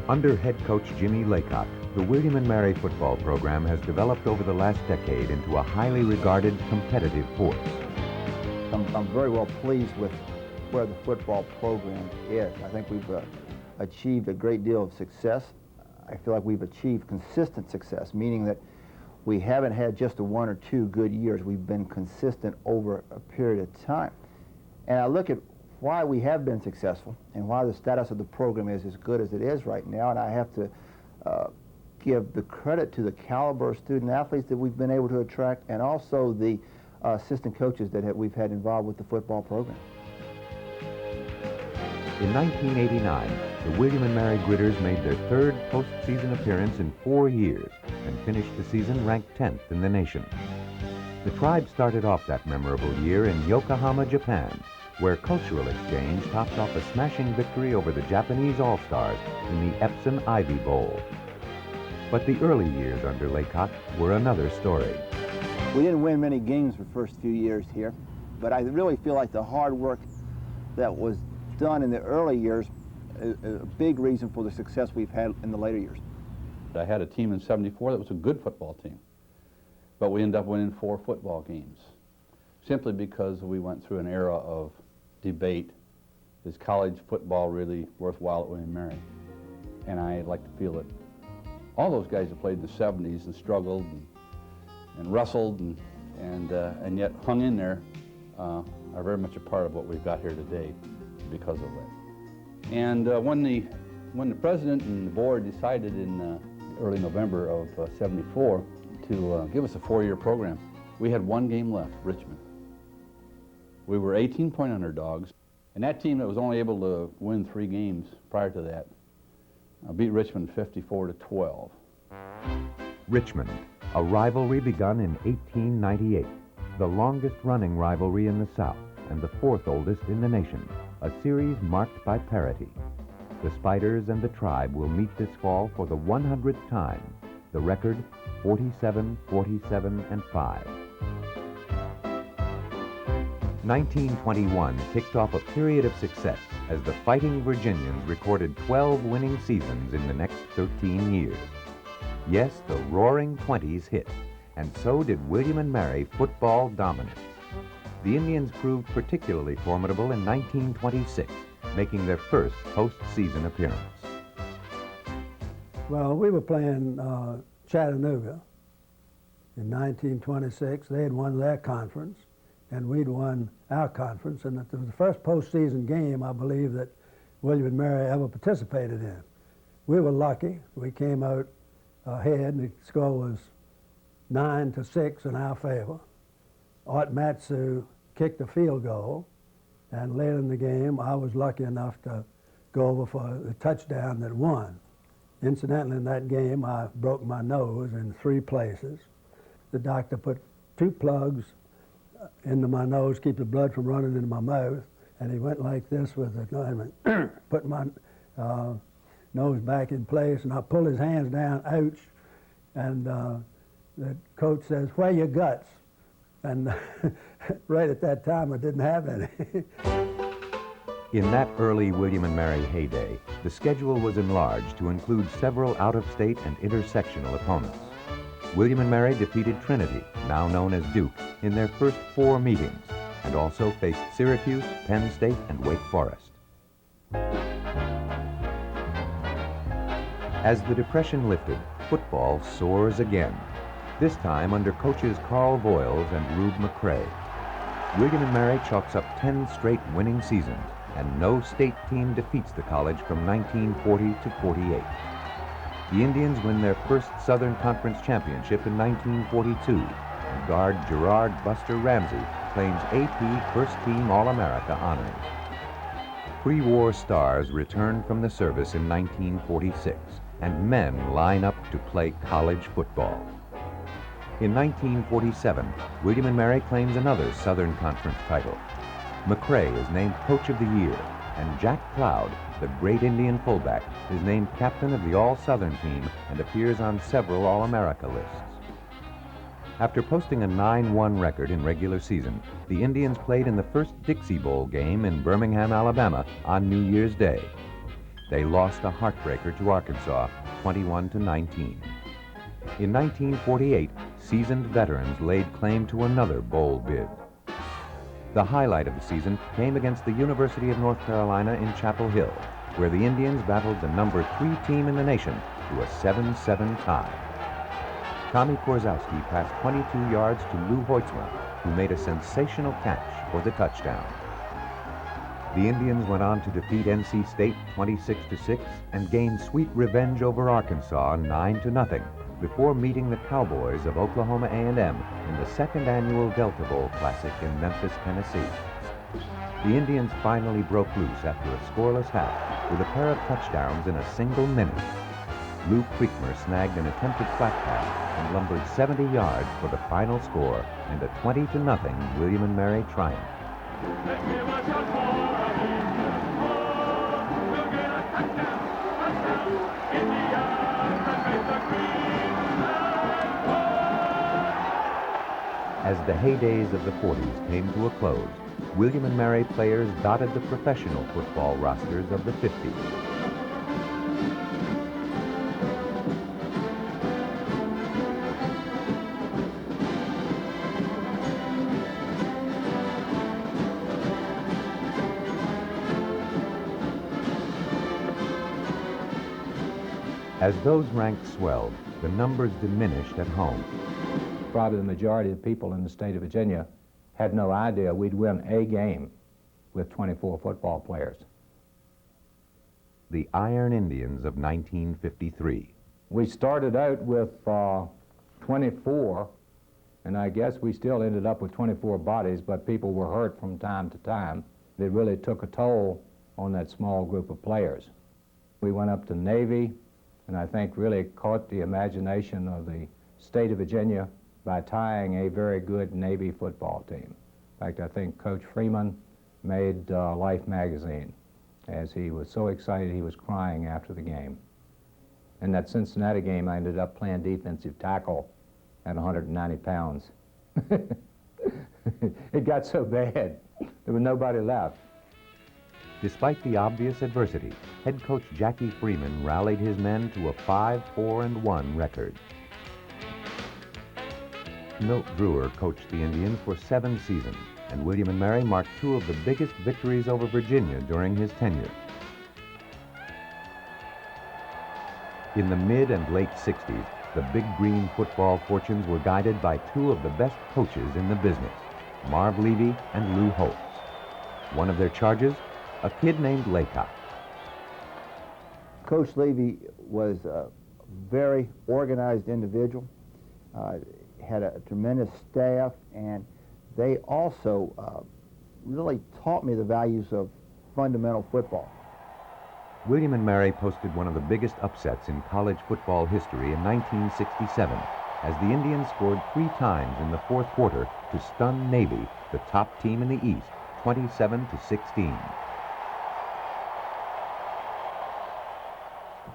Under head coach Jimmy Laycock, the William & Mary football program has developed over the last decade into a highly regarded competitive force. I'm very well pleased with where the football program is. I think we've achieved a great deal of success. I feel like we've achieved consistent success, meaning that we haven't had just a 1 or 2 good years. We've been consistent over a period of time. And I look at why we have been successful and why the status of the program is as good as it is right now, and I have to give the credit to the caliber of student athletes that we've been able to attract, and also the assistant coaches that we've had involved with the football program. In 1989, the William & Mary Gritters made their 3rd postseason appearance in 4 years and finished the season ranked 10th in the nation. The Tribe started off that memorable year in Yokohama, Japan, where cultural exchange topped off a smashing victory over the Japanese All-Stars in the Epson Ivy Bowl. But the early years under Laycock were another story. We didn't win many games the first few years here, but I really feel like the hard work that was done in the early years is a big reason for the success we've had in the later years. I had a team in '74 that was a good football team, but we ended up winning 4 football games, simply because we went through an era of debate. Is college football really worthwhile at William & Mary? And I like to feel that all those guys that played in the '70s and struggled and wrestled and yet hung in there are very much a part of what we've got here today because of that. And when the president and the board decided in early November of '74 to give us a 4-year program, we had 1 game left, Richmond. We were 18-point underdogs, and that team that was only able to win 3 games prior to that beat Richmond 54-12. Richmond, a rivalry begun in 1898, the longest-running rivalry in the South and the 4th oldest in the nation, a series marked by parity. The Spiders and the Tribe will meet this fall for the 100th time, the record 47, 47, and 5. 1921 kicked off a period of success as the Fighting Virginians recorded 12 winning seasons in the next 13 years. Yes, the Roaring Twenties hit, and so did William & Mary football dominance. The Indians proved particularly formidable in 1926, making their first postseason appearance. Well, we were playing Chattanooga in 1926. They had won their conference, and we'd won our conference, and it was the first postseason game, I believe, that William & Mary ever participated in. We were lucky. We came out ahead, and the score was 9-6 in our favor. Art Matsu kicked a field goal, and later in the game, I was lucky enough to go over for the touchdown that won. Incidentally, in that game, I broke my nose in 3 places. The doctor put 2 plugs into my nose, keep the blood from running into my mouth, and he went like this with the knife and put my nose back in place, and I pulled his hands down, ouch, and the coach says, "Where are your guts?" And right at that time, I didn't have any. In that early William & Mary heyday, the schedule was enlarged to include several out-of-state and intersectional opponents. William & Mary defeated Trinity, now known as Duke, in their first 4 meetings, and also faced Syracuse, Penn State, and Wake Forest. As the Depression lifted, football soars again, this time under coaches Carl Voyles and Rube McCray. William & Mary chalks up 10 straight winning seasons, and no state team defeats the college from 1940 to 48. The Indians win their first Southern Conference championship in 1942, and guard Gerard Buster Ramsey claims AP First Team All-America honors. Pre-war stars return from the service in 1946, and men line up to play college football. In 1947, William & Mary claims another Southern Conference title. McCray is named Coach of the Year, and Jack Cloud, the great Indian fullback, is named captain of the All-Southern team and appears on several All-America lists. After posting a 9-1 record in regular season, the Indians played in the first Dixie Bowl game in Birmingham, Alabama on New Year's Day. they lost a heartbreaker to Arkansas, 21-19. In 1948, seasoned veterans laid claim to another bowl bid. The highlight of the season came against the University of North Carolina in Chapel Hill, where the Indians battled the number 3 team in the nation to a 7-7 tie. Tommy Korzowski passed 22 yards to Lou Hoitzma, who made a sensational catch for the touchdown. The Indians went on to defeat NC State 26-6 and gained sweet revenge over Arkansas 9-0 before meeting the Cowboys of Oklahoma A&M in the second annual Delta Bowl Classic in Memphis, Tennessee. The Indians finally broke loose after a scoreless half with a pair of touchdowns in a single minute. Lou Creekmer snagged an attempted flat pass and lumbered 70 yards for the final score and a 20-0 William & Mary triumph. As the heydays of the 40s came to a close, William & Mary players dotted the professional football rosters of the 50s. As those ranks swelled, the numbers diminished at home. Probably the majority of people in the state of Virginia had no idea we'd win a game with 24 football players. The Iron Indians of 1953. We started out with 24, and I guess we still ended up with 24 bodies, but people were hurt from time to time. It really took a toll on that small group of players. We went up to Navy, and I think really caught the imagination of the state of Virginia by tying a very good Navy football team. In fact, I think Coach Freeman made Life magazine, as he was so excited he was crying after the game. In that Cincinnati game, I ended up playing defensive tackle at 190 pounds. It got so bad, there was nobody left. Despite the obvious adversity, head coach Jackie Freeman rallied his men to a 5-4-1 record. Milt Brewer coached the Indians for 7 seasons, and William & Mary marked 2 of the biggest victories over Virginia during his tenure. In the mid and late 60s, the Big Green football fortunes were guided by 2 of the best coaches in the business, Marv Levy and Lou Holtz. One of their charges, a kid named Laycock. Coach Levy was a very organized individual, had a tremendous staff, and they also really taught me the values of fundamental football. William & Mary posted one of the biggest upsets in college football history in 1967 as the Indians scored 3 times in the fourth quarter to stun Navy, the top team in the East, 27-16.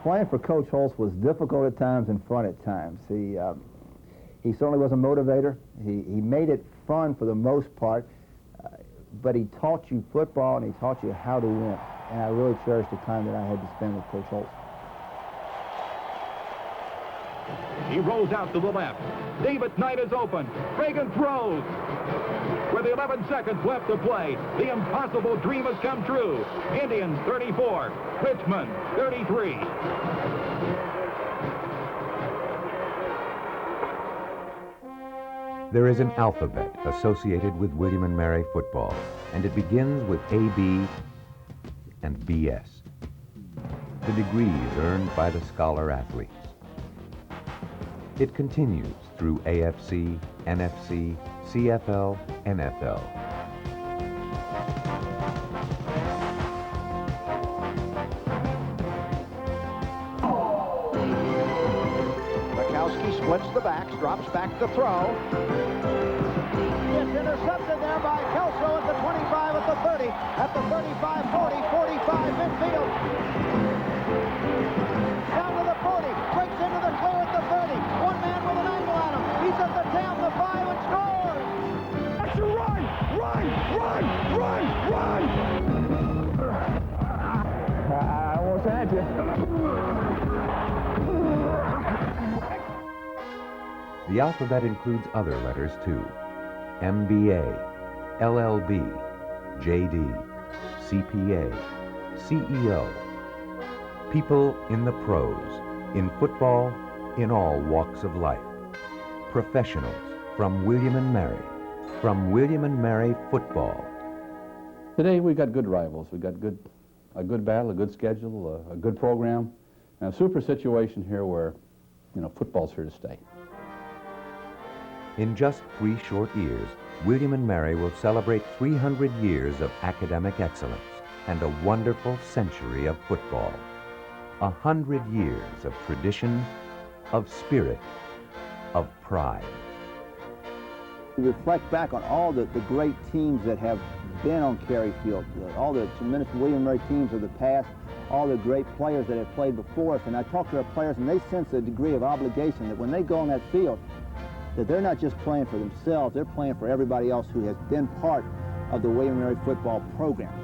Playing for Coach Holtz was difficult at times and fun at times. He certainly was a motivator. He made it fun for the most part, but he taught you football and he taught you how to win. And I really cherished the time that I had to spend with Coach Holtz. He rolls out to the left. David Knight is open. Reagan throws. With 11 seconds left to play, the impossible dream has come true. Indians 34, Richmond 33. There is an alphabet associated with William & Mary football, and it begins with AB and BS, the degrees earned by the scholar athletes. It continues through AFC, NFC, CFL, NFL. Bukowski splits the backs, drops back to throw. It's intercepted there by Kelso at the 25, at the 30, at the 35, 40, 45, midfield. Down to the 40, breaks into the clear at the 30. One man with an angle on him. He's at the 10, the 5, and scores! That's a run! Run! Run! Run! Run! I almost had The alphabet includes other letters too. MBA, LLB, JD, CPA, CEO. People in the pros, in football, in all walks of life. Professionals from William and Mary, from William and Mary football. Today we've got good rivals. We've got a good battle, a good schedule, a good program, and a super situation here where, football's here to stay. In just 3 short years, William and Mary will celebrate 300 years of academic excellence and a wonderful century of football. 100 years of tradition, of spirit, of pride. We reflect back on all the great teams that have been on Cary Field, all the tremendous William and Mary teams of the past, all the great players that have played before us, and I talk to our players and they sense a degree of obligation that when they go on that field, that they're not just playing for themselves, they're playing for everybody else who has been part of the William and Mary football program.